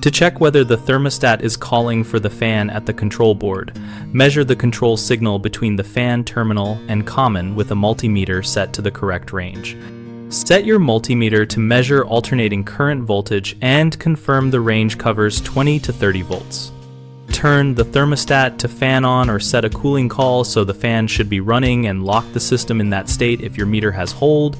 To check whether the thermostat is calling for the fan at the control board, measure the control signal between the fan terminal and common with a multimeter set to the correct range. Set your multimeter to measure alternating current voltage and confirm the range covers 20 to 30 volts. Turn the thermostat to fan on or set a cooling call so the fan should be running and lock the system in that state if your meter has hold.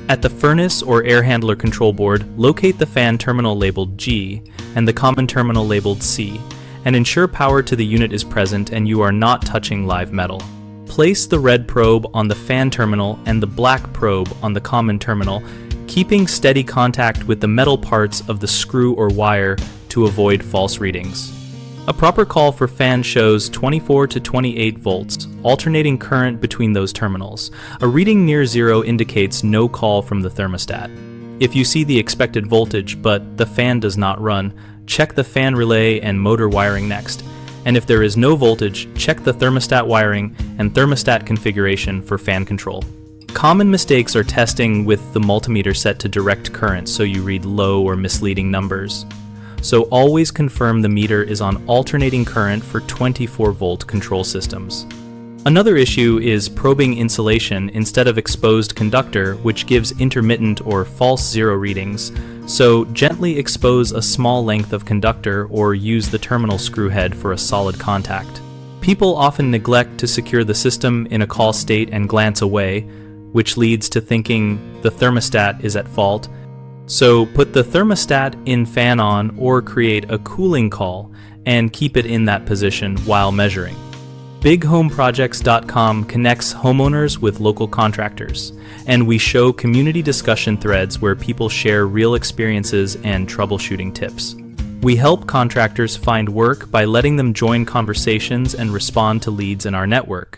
At the furnace or air handler control board, locate the fan terminal labeled G and the common terminal labeled C, and ensure power to the unit is present and you are not touching live metal. Place the red probe on the fan terminal and the black probe on the common terminal, keeping steady contact with the metal parts of the screw or wire to avoid false readings. A proper call for fan shows 24 to 28 volts, alternating current between those terminals. A reading near zero indicates no call from the thermostat. If you see the expected voltage but the fan does not run, check the fan relay and motor wiring next. And if there is no voltage, check the thermostat wiring and thermostat configuration for fan control. Common mistakes are testing with the multimeter set to direct current so you read low or misleading numbers. So always confirm the meter is on alternating current for 24-volt control systems. Another issue is probing insulation instead of exposed conductor, which gives intermittent or false zero readings. So gently expose a small length of conductor or use the terminal screw head for a solid contact. People often neglect to secure the system in a call state and glance away, which leads to thinking the thermostat is at fault. So put the thermostat in fan on or create a cooling call and keep it in that position while measuring. BigHomeProjects.com connects homeowners with local contractors, and we show community discussion threads where people share real experiences and troubleshooting tips. We help contractors find work by letting them join conversations and respond to leads in our network.